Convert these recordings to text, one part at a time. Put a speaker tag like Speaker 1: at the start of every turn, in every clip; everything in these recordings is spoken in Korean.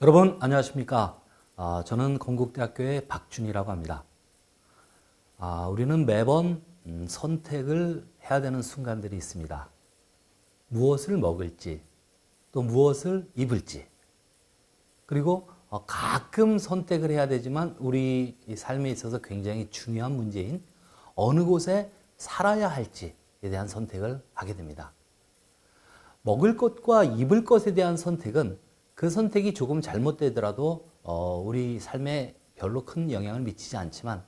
Speaker 1: 여러분 안녕하십니까? 저는 건국대학교의 박준이라고 합니다. 우리는 매번 선택을 해야 되는 순간들이 있습니다. 무엇을 먹을지, 또 무엇을 입을지, 그리고 가끔 선택을 해야 되지만 우리 삶에 있어서 굉장히 중요한 문제인 어느 곳에 살아야 할지에 대한 선택을 하게 됩니다. 먹을 것과 입을 것에 대한 선택은 그 선택이 조금 잘못되더라도 우리 삶에 별로 큰 영향을 미치지 않지만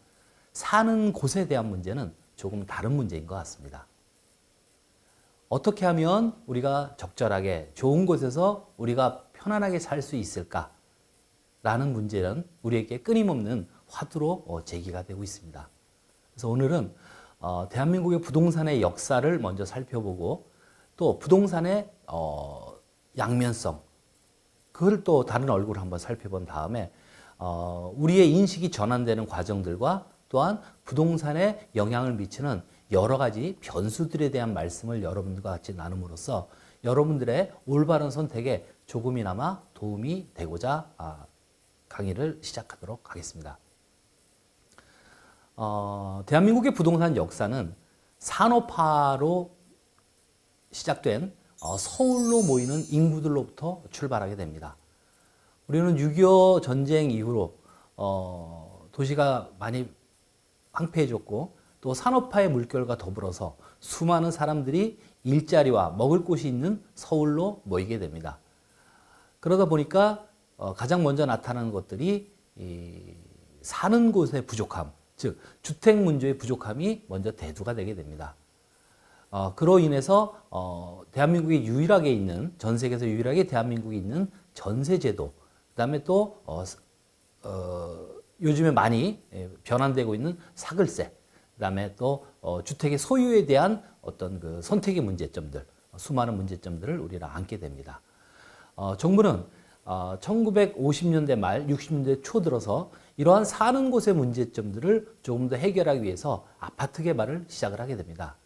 Speaker 1: 사는 곳에 대한 문제는 조금 다른 문제인 것 같습니다. 어떻게 하면 우리가 적절하게 좋은 곳에서 우리가 편안하게 살 수 있을까? 라는 문제는 우리에게 끊임없는 화두로 제기가 되고 있습니다. 그래서 오늘은 대한민국의 부동산의 역사를 먼저 살펴보고 또 부동산의 양면성, 그걸 또 다른 얼굴을 한번 살펴본 다음에 우리의 인식이 전환되는 과정들과 또한 부동산에 영향을 미치는 여러 가지 변수들에 대한 말씀을 여러분들과 같이 나눔으로써 여러분들의 올바른 선택에 조금이나마 도움이 되고자 강의를 시작하도록 하겠습니다. 대한민국의 부동산 역사는 산업화로 시작된 서울로 모이는 인구들로부터 출발하게 됩니다. 우리는 6.25 전쟁 이후로 도시가 많이 황폐해졌고 또 산업화의 물결과 더불어서 수많은 사람들이 일자리와 먹을 곳이 있는 서울로 모이게 됩니다. 그러다 보니까 가장 먼저 나타나는 것들이 사는 곳의 부족함, 즉 주택 문제의 부족함이 먼저 대두가 되게 됩니다. 그로 인해서 대한민국에 유일하게 있는, 전 세계에서 유일하게 대한민국에 있는 전세제도, 그 다음에 또 요즘에 많이 변환되고 있는 사글세, 그 다음에 또 주택의 소유에 대한 어떤 그 선택의 문제점들, 수많은 문제점들을 우리가 안게 됩니다. 정부는 1950년대 말 60년대 초 들어서 이러한 사는 곳의 문제점들을 조금 더 해결하기 위해서 아파트 개발을 시작을 하게 됩니다.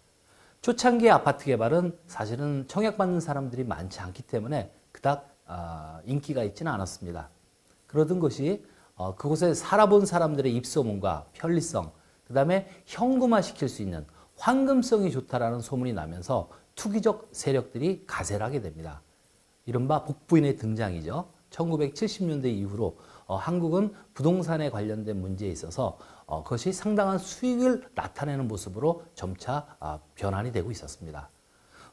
Speaker 1: 초창기의 아파트 개발은 사실은 청약받는 사람들이 많지 않기 때문에 그닥 인기가 있지는 않았습니다. 그러던 것이 그곳에 살아본 사람들의 입소문과 편리성, 그 다음에 현금화 시킬 수 있는 황금성이 좋다라는 소문이 나면서 투기적 세력들이 가세를 하게 됩니다. 이른바 복부인의 등장이죠. 1970년대 이후로 한국은 부동산에 관련된 문제에 있어서 그것이 상당한 수익을 나타내는 모습으로 점차 변환이 되고 있었습니다.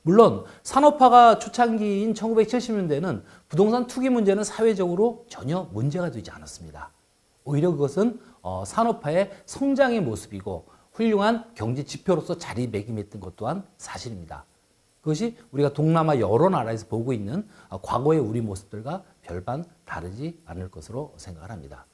Speaker 1: 물론 산업화가 초창기인 1970년대는 부동산 투기 문제는 사회적으로 전혀 문제가 되지 않았습니다. 오히려 그것은 산업화의 성장의 모습이고 훌륭한 경제 지표로서 자리매김했던 것 또한 사실입니다. 그것이 우리가 동남아 여러 나라에서 보고 있는 과거의 우리 모습들과 별반 다르지 않을 것으로 생각을 합니다.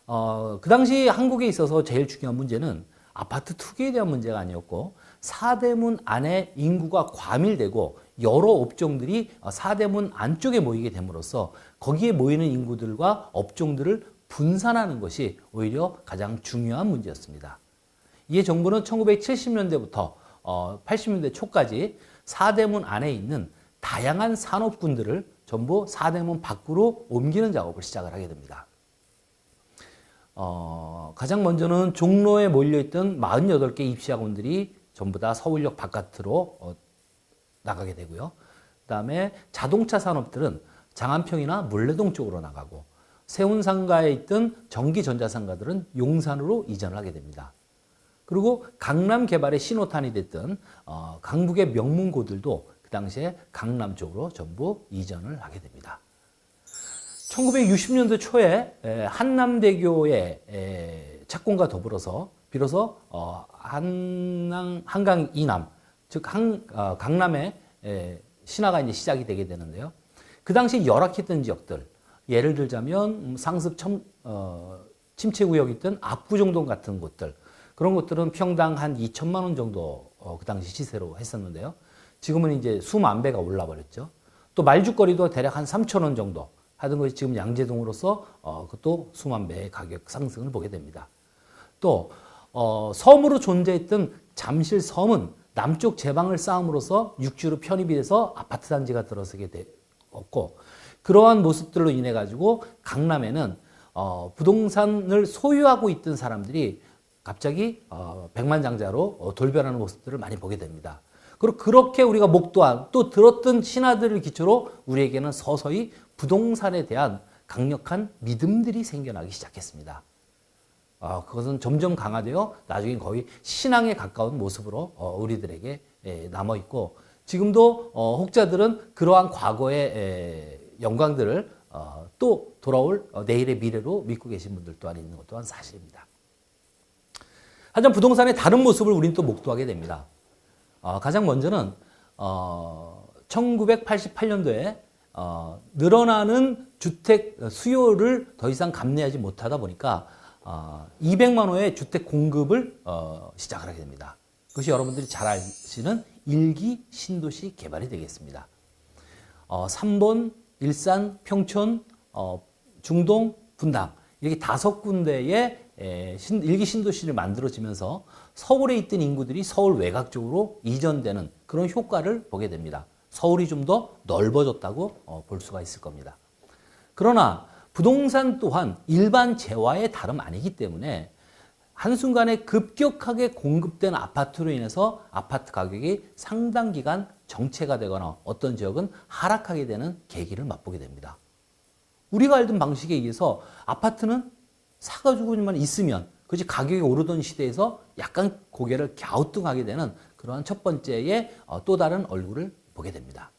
Speaker 1: 그 당시 한국에 있어서 제일 중요한 문제는 아파트 투기에 대한 문제가 아니었고 사대문 안에 인구가 과밀되고 여러 업종들이 사대문 안쪽에 모이게 됨으로써 거기에 모이는 인구들과 업종들을 분산하는 것이 오히려 가장 중요한 문제였습니다. 이에 정부는 1970년대부터 80년대 초까지 사대문 안에 있는 다양한 산업군들을 전부 사대문 밖으로 옮기는 작업을 시작을 하게 됩니다. 가장 먼저는 종로에 몰려있던 48개 입시학원들이 전부 다 서울역 바깥으로 나가게 되고요. 그 다음에 자동차 산업들은 장안평이나 물레동 쪽으로 나가고 세운상가에 있던 전기전자상가들은 용산으로 이전을 하게 됩니다. 그리고 강남 개발의 신호탄이 됐던 강북의 명문고들도 그 당시에 강남 쪽으로 전부 이전을 하게 됩니다. 1960년대 초에 한남대교의 착공과 더불어서 비로소 한강 이남, 즉 강남의 신화가 이제 시작이 되게 되는데요. 그 당시 열악했던 지역들, 예를 들자면 상습 침체구역이 있던 압구정동 같은 곳들, 그런 것들은 평당 한 2천만 원 정도 그 당시 시세로 했었는데요. 지금은 이제 수만 배가 올라 버렸죠. 또 말죽거리도 대략 한 3천 원 정도 하던 것이 지금 양재동으로서 그것도 수만 배의 가격 상승을 보게 됩니다. 또 섬으로 존재했던 잠실 섬은 남쪽 제방을 쌓음으로써 육지로 편입이 돼서 아파트 단지가 들어서게 되었고 그러한 모습들로 인해 가지고 강남에는 부동산을 소유하고 있던 사람들이 갑자기 백만장자로 돌변하는 모습들을 많이 보게 됩니다. 그리고 그렇게 우리가 목도한 또 들었던 신화들을 기초로 우리에게는 서서히 부동산에 대한 강력한 믿음들이 생겨나기 시작했습니다. 그것은 점점 강화되어 나중에 거의 신앙에 가까운 모습으로 우리들에게 남아있고, 지금도 혹자들은 그러한 과거의 영광들을 또 돌아올 내일의 미래로 믿고 계신 분들 또한 있는 것 또한 사실입니다. 하지만 부동산의 다른 모습을 우리는 또 목도하게 됩니다. 가장 먼저는 1988년도에 늘어나는 주택 수요를 더 이상 감내하지 못하다 보니까 200만 호의 주택 공급을 시작을 하게 됩니다. 그것이 여러분들이 잘 아시는 1기 신도시 개발이 되겠습니다. 3본, 일산, 평촌, 중동, 분당 이렇게 5군데의 1기 신도시를 만들어지면서 서울에 있던 인구들이 서울 외곽 쪽으로 이전되는 그런 효과를 보게 됩니다. 서울이 좀 더 넓어졌다고 볼 수가 있을 겁니다. 그러나 부동산 또한 일반 재화의 다름 아니기 때문에 한순간에 급격하게 공급된 아파트로 인해서 아파트 가격이 상당 기간 정체가 되거나 어떤 지역은 하락하게 되는 계기를 맛보게 됩니다. 우리가 알던 방식에 의해서 아파트는 사가지고만 있으면 그것이 가격이 오르던 시대에서 약간 고개를 갸우뚱하게 되는 그러한 첫 번째의 또 다른 얼굴을 보게 됩니다.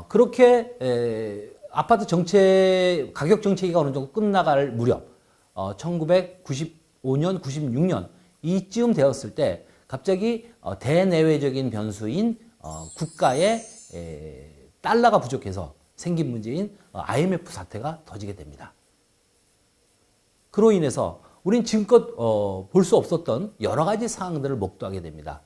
Speaker 1: 그렇게 아파트 정책, 가격 정체기가 어느 정도 끝나갈 무렵 1995년, 96년 이쯤 되었을 때 갑자기 대내외적인 변수인 국가의 달러가 부족해서 생긴 문제인 IMF 사태가 터지게 됩니다. 그로 인해서 우린 지금껏 볼 수 없었던 여러 가지 상황들을 목도하게 됩니다.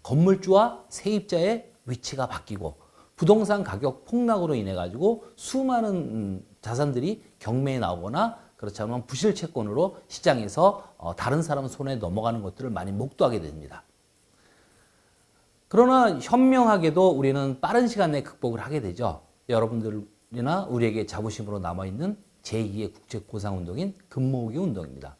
Speaker 1: 건물주와 세입자의 위치가 바뀌고 부동산 가격 폭락으로 인해 가지고 수많은 자산들이 경매에 나오거나 그렇지 않으면 부실 채권으로 시장에서 다른 사람 손에 넘어가는 것들을 많이 목도하게 됩니다. 그러나 현명하게도 우리는 빠른 시간 내에 극복을 하게 되죠. 여러분들이나 우리에게 자부심으로 남아있는 제2의 국제고상운동인 금모으기 운동입니다.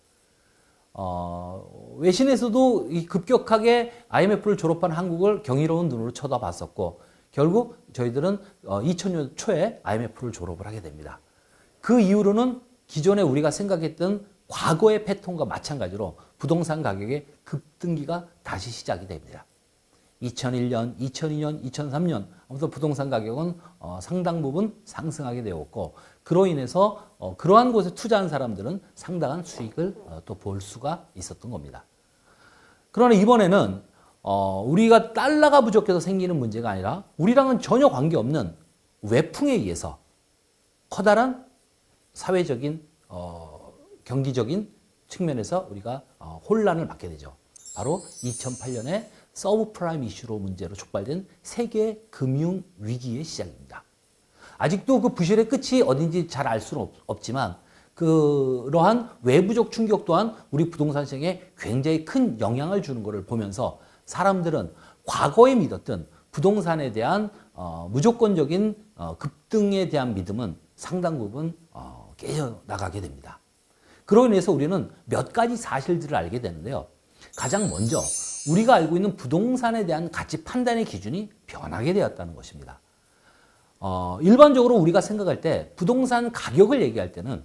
Speaker 1: 외신에서도 이 급격하게 IMF를 졸업한 한국을 경이로운 눈으로 쳐다봤었고 결국 저희들은 2000년 초에 IMF를 졸업을 하게 됩니다. 그 이후로는 기존에 우리가 생각했던 과거의 패턴과 마찬가지로 부동산 가격의 급등기가 다시 시작이 됩니다. 2001년, 2002년, 2003년 하면서 부동산 가격은 상당 부분 상승하게 되었고 그로 인해서 그러한 곳에 투자한 사람들은 상당한 수익을 또 볼 수가 있었던 겁니다. 그러나 이번에는 우리가 달러가 부족해서 생기는 문제가 아니라 우리랑은 전혀 관계없는 외풍에 의해서 커다란 사회적인 경기적인 측면에서 우리가 혼란을 받게 되죠. 바로 2008년에 서브프라임 이슈로 문제로 촉발된 세계 금융 위기의 시작입니다. 아직도 그 부실의 끝이 어딘지 잘 알 수는 없지만 그러한 외부적 충격 또한 우리 부동산 시장에 굉장히 큰 영향을 주는 것을 보면서 사람들은 과거에 믿었던 부동산에 대한 무조건적인 급등에 대한 믿음은 상당 부분 깨져나가게 됩니다. 그로 인해서 우리는 몇 가지 사실들을 알게 되는데요. 가장 먼저 우리가 알고 있는 부동산에 대한 가치 판단의 기준이 변하게 되었다는 것입니다. 일반적으로 우리가 생각할 때 부동산 가격을 얘기할 때는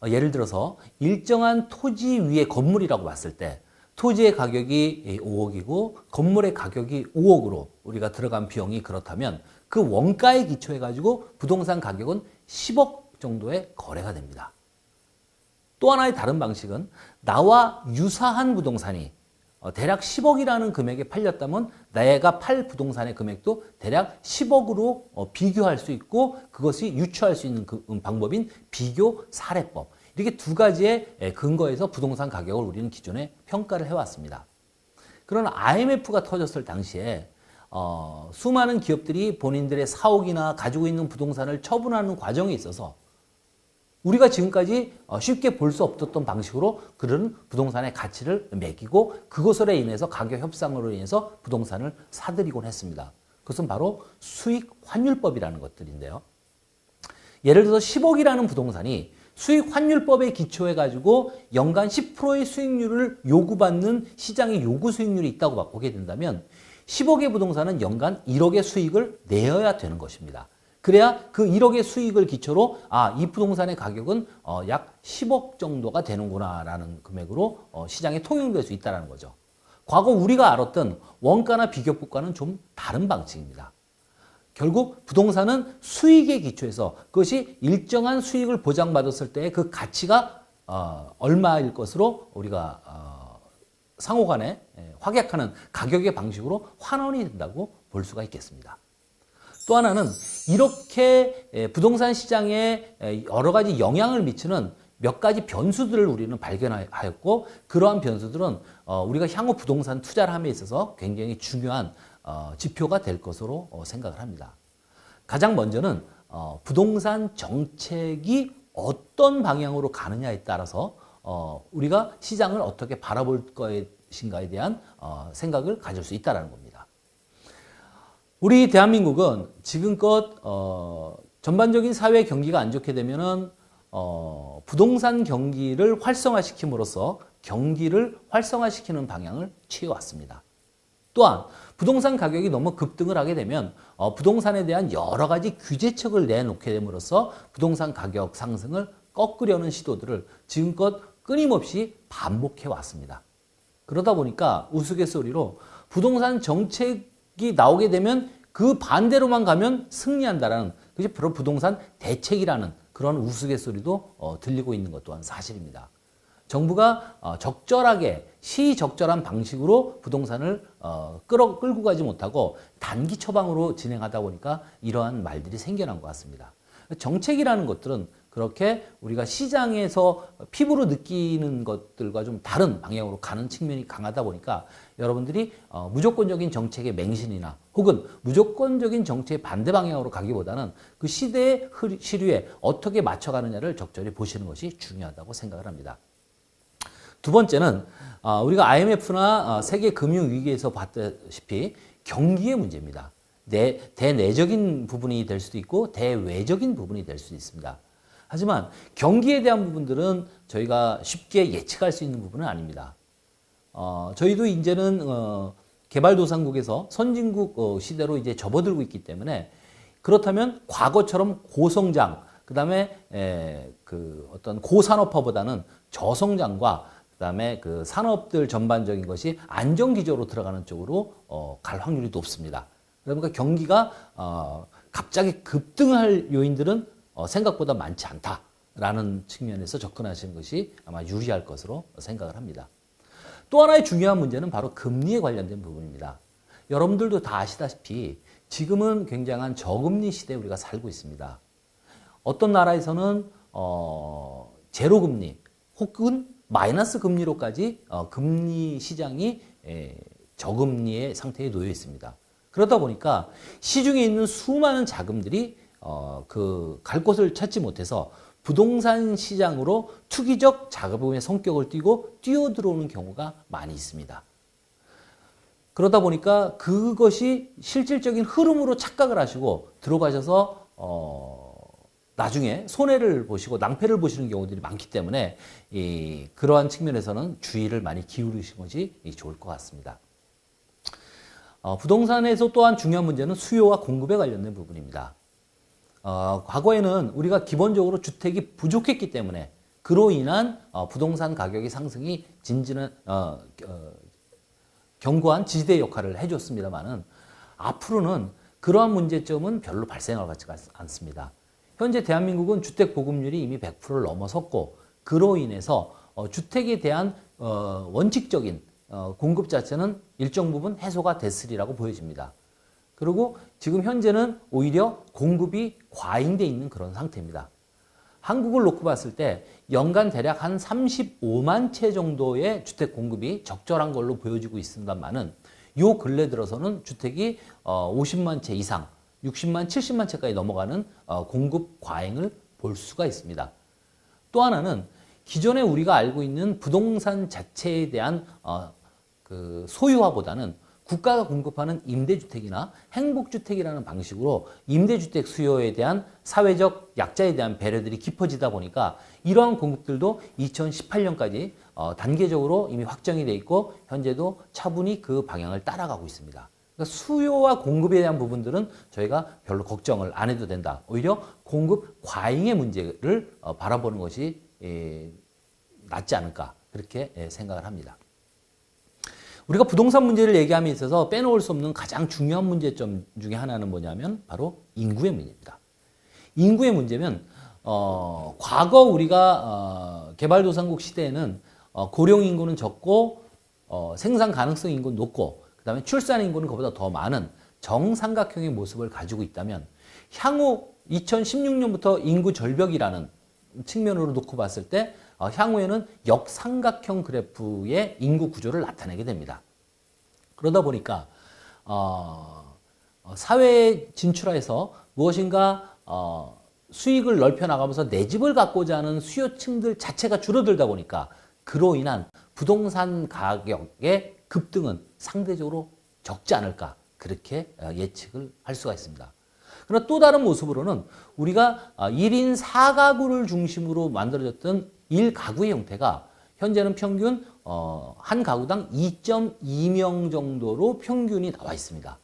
Speaker 1: 예를 들어서 일정한 토지 위의 건물이라고 봤을 때 토지의 가격이 5억이고 건물의 가격이 5억으로 우리가 들어간 비용이 그렇다면 그 원가에 기초해 가지고 부동산 가격은 10억 정도의 거래가 됩니다. 또 하나의 다른 방식은 나와 유사한 부동산이 대략 10억이라는 금액에 팔렸다면 내가 팔 부동산의 금액도 대략 10억으로 비교할 수 있고 그것이 유추할 수 있는 방법인 비교 사례법. 이렇게 두 가지의 근거에서 부동산 가격을 우리는 기존에 평가를 해왔습니다. 그러나 IMF가 터졌을 당시에 수많은 기업들이 본인들의 사옥이나 가지고 있는 부동산을 처분하는 과정에 있어서 우리가 지금까지 쉽게 볼 수 없었던 방식으로 그런 부동산의 가치를 매기고 그것으로 인해서 가격 협상으로 인해서 부동산을 사들이곤 했습니다. 그것은 바로 수익 환율법이라는 것들인데요. 예를 들어서 10억이라는 부동산이 수익 환율법에 기초해 가지고 연간 10%의 수익률을 요구받는 시장의 요구 수익률이 있다고 보게 된다면 10억의 부동산은 연간 1억의 수익을 내어야 되는 것입니다. 그래야 그 1억의 수익을 기초로 이 부동산의 가격은 약 10억 정도가 되는구나라는 금액으로 시장에 통용될 수 있다는 거죠. 과거 우리가 알았던 원가나 비교법과는 좀 다른 방식입니다. 결국 부동산은 수익에 기초해서 그것이 일정한 수익을 보장받았을 때 그 가치가 얼마일 것으로 우리가 상호간에 확약하는 가격의 방식으로 환원이 된다고 볼 수가 있겠습니다. 또 하나는 이렇게 부동산 시장에 여러 가지 영향을 미치는 몇 가지 변수들을 우리는 발견하였고 그러한 변수들은 우리가 향후 부동산 투자를 함에 있어서 굉장히 중요한 지표가 될 것으로 생각을 합니다. 가장 먼저는 부동산 정책이 어떤 방향으로 가느냐에 따라서 우리가 시장을 어떻게 바라볼 것인가에 대한 생각을 가질 수 있다는 겁니다. 우리 대한민국은 지금껏 전반적인 사회 경기가 안 좋게 되면은 부동산 경기를 활성화시킴으로써 경기를 활성화시키는 방향을 취해왔습니다. 또한 부동산 가격이 너무 급등을 하게 되면 부동산에 대한 여러 가지 규제책을 내놓게 됨으로써 부동산 가격 상승을 꺾으려는 시도들을 지금껏 끊임없이 반복해 왔습니다. 그러다 보니까 우스갯소리로 부동산 정책이 나오게 되면 그 반대로만 가면 승리한다라는 그것이 바로 부동산 대책이라는 그런 우스갯소리도 들리고 있는 것 또한 사실입니다. 정부가 적절하게 시적절한 방식으로 부동산을 끌고 가지 못하고 단기 처방으로 진행하다 보니까 이러한 말들이 생겨난 것 같습니다. 정책이라는 것들은 그렇게 우리가 시장에서 피부로 느끼는 것들과 좀 다른 방향으로 가는 측면이 강하다 보니까 여러분들이 무조건적인 정책의 맹신이나 혹은 무조건적인 정책의 반대 방향으로 가기보다는 그 시대의 시류에 어떻게 맞춰가느냐를 적절히 보시는 것이 중요하다고 생각을 합니다. 두 번째는 우리가 IMF나 세계 금융위기에서 봤다시피 경기의 문제입니다. 대내적인 부분이 될 수도 있고 대외적인 부분이 될 수도 있습니다. 하지만 경기에 대한 부분들은 저희가 쉽게 예측할 수 있는 부분은 아닙니다. 저희도 이제는 개발도상국에서 선진국 시대로 이제 접어들고 있기 때문에 그렇다면 과거처럼 고성장, 그다음에 그 어떤 고산업화보다는 저성장과 그다음에 그 산업들 전반적인 것이 안정기조로 들어가는 쪽으로 갈 확률이 높습니다. 그러니까 경기가 갑자기 급등할 요인들은 생각보다 많지 않다라는 측면에서 접근하시는 것이 아마 유리할 것으로 생각을 합니다. 또 하나의 중요한 문제는 바로 금리에 관련된 부분입니다. 여러분들도 다 아시다시피 지금은 굉장한 저금리 시대에 우리가 살고 있습니다. 어떤 나라에서는 제로금리 혹은 마이너스 금리로까지 금리 시장이 저금리의 상태에 놓여 있습니다. 그러다 보니까 시중에 있는 수많은 자금들이 갈 곳을 찾지 못해서 부동산 시장으로 투기적 자금의 성격을 띠고 뛰어들어오는 경우가 많이 있습니다. 그러다 보니까 그것이 실질적인 흐름으로 착각을 하시고 들어가셔서 나중에 손해를 보시고 낭패를 보시는 경우들이 많기 때문에 그러한 측면에서는 주의를 많이 기울이시는 것이 좋을 것 같습니다. 부동산에서 또한 중요한 문제는 수요와 공급에 관련된 부분입니다. 과거에는 우리가 기본적으로 주택이 부족했기 때문에 그로 인한 부동산 가격의 상승이 견고한 지지대 역할을 해줬습니다만은 앞으로는 그러한 문제점은 별로 발생할 것 같지 않습니다. 현재 대한민국은 주택 보급률이 이미 100%를 넘어섰고 그로 인해서 주택에 대한 원칙적인 공급 자체는 일정 부분 해소가 됐으리라고 보여집니다. 그리고 지금 현재는 오히려 공급이 과잉돼 있는 그런 상태입니다. 한국을 놓고 봤을 때 연간 대략 한 35만 채 정도의 주택 공급이 적절한 걸로 보여지고 있습니다만은 요 근래 들어서는 주택이 50만 채 이상, 60만, 70만 채까지 넘어가는 공급 과잉을 볼 수가 있습니다. 또 하나는 기존에 우리가 알고 있는 부동산 자체에 대한 그 소유화보다는 국가가 공급하는 임대주택이나 행복주택이라는 방식으로 임대주택 수요에 대한 사회적 약자에 대한 배려들이 깊어지다 보니까 이러한 공급들도 2018년까지 단계적으로 이미 확정이 돼 있고 현재도 차분히 그 방향을 따라가고 있습니다. 그러니까 수요와 공급에 대한 부분들은 저희가 별로 걱정을 안 해도 된다. 오히려 공급 과잉의 문제를 바라보는 것이 낫지 않을까 그렇게 생각을 합니다. 우리가 부동산 문제를 얘기함에 있어서 빼놓을 수 없는 가장 중요한 문제점 중에 하나는 뭐냐면 바로 인구의 문제입니다. 인구의 문제면 과거 우리가 개발도상국 시대에는 고령 인구는 적고 생산 가능성 인구는 높고 그 다음에 출산 인구는 그보다 더 많은 정삼각형의 모습을 가지고 있다면 향후 2016년부터 인구 절벽이라는 측면으로 놓고 봤을 때 향후에는 역삼각형 그래프의 인구 구조를 나타내게 됩니다. 그러다 보니까 사회에 진출해서 무엇인가 수익을 넓혀나가면서 내 집을 갖고자 하는 수요층들 자체가 줄어들다 보니까 그로 인한 부동산 가격의 급등은 상대적으로 적지 않을까 그렇게 예측을 할 수가 있습니다. 그러나 또 다른 모습으로는 우리가 1인 4가구를 중심으로 만들어졌던 1가구의 형태가 현재는 평균 한 가구당 2.2명 정도로 평균이 나와 있습니다.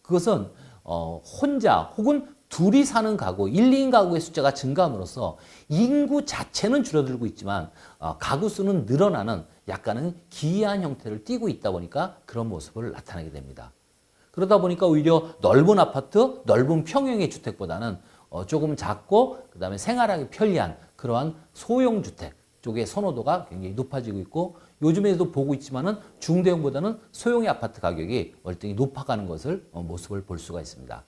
Speaker 1: 그것은 혼자 혹은 둘이 사는 가구, 1, 2인 가구의 숫자가 증가함으로써 인구 자체는 줄어들고 있지만 가구 수는 늘어나는 약간은 기이한 형태를 띠고 있다 보니까 그런 모습을 나타내게 됩니다. 그러다 보니까 오히려 넓은 아파트, 넓은 평형의 주택보다는 조금 작고 그 다음에 생활하기 편리한 그러한 소형주택 쪽의 선호도가 굉장히 높아지고 있고 요즘에도 보고 있지만은 중대형보다는 소형의 아파트 가격이 월등히 높아가는 것을 모습을 볼 수가 있습니다.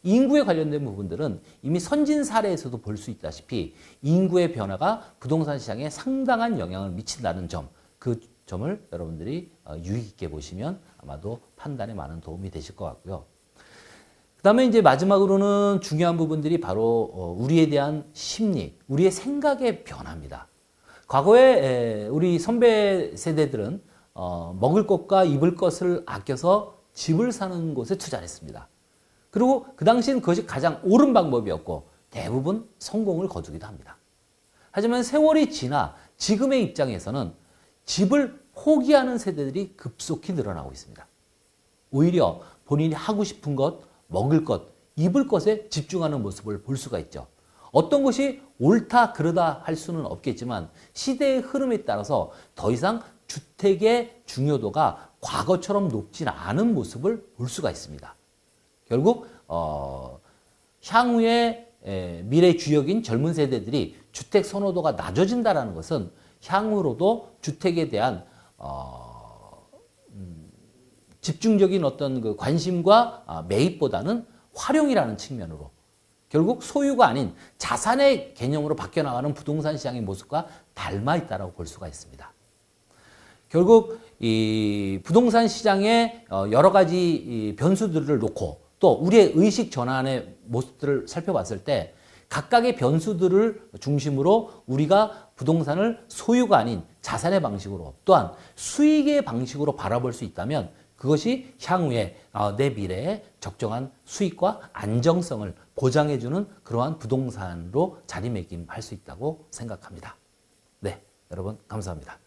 Speaker 1: 인구에 관련된 부분들은 이미 선진 사례에서도 볼 수 있다시피 인구의 변화가 부동산 시장에 상당한 영향을 미친다는 점, 그 점을 여러분들이 유의 깊게 보시면 아마도 판단에 많은 도움이 되실 것 같고요. 그 다음에 이제 마지막으로는 중요한 부분들이 바로 우리에 대한 심리, 우리의 생각의 변화입니다. 과거에 우리 선배 세대들은 먹을 것과 입을 것을 아껴서 집을 사는 곳에 투자를 했습니다. 그리고 그 당시엔 그것이 가장 옳은 방법이었고 대부분 성공을 거두기도 합니다. 하지만 세월이 지나 지금의 입장에서는 집을 포기하는 세대들이 급속히 늘어나고 있습니다. 오히려 본인이 하고 싶은 것, 먹을 것, 입을 것에 집중하는 모습을 볼 수가 있죠. 어떤 것이 옳다 그르다 할 수는 없겠지만 시대의 흐름에 따라서 더 이상 주택의 중요도가 과거처럼 높진 않은 모습을 볼 수가 있습니다. 결국 향후의 미래 주역인 젊은 세대들이 주택 선호도가 낮아진다는 것은 향후로도 주택에 대한 집중적인 어떤 그 관심과 매입보다는 활용이라는 측면으로 결국 소유가 아닌 자산의 개념으로 바뀌어 나가는 부동산 시장의 모습과 닮아 있다고 볼 수가 있습니다. 결국 이 부동산 시장의 여러 가지 변수들을 놓고 또 우리의 의식 전환의 모습들을 살펴봤을 때 각각의 변수들을 중심으로 우리가 부동산을 소유가 아닌 자산의 방식으로 또한 수익의 방식으로 바라볼 수 있다면 그것이 향후에 내 미래에 적정한 수익과 안정성을 보장해주는 그러한 부동산으로 자리매김할 수 있다고 생각합니다. 네, 여러분 감사합니다.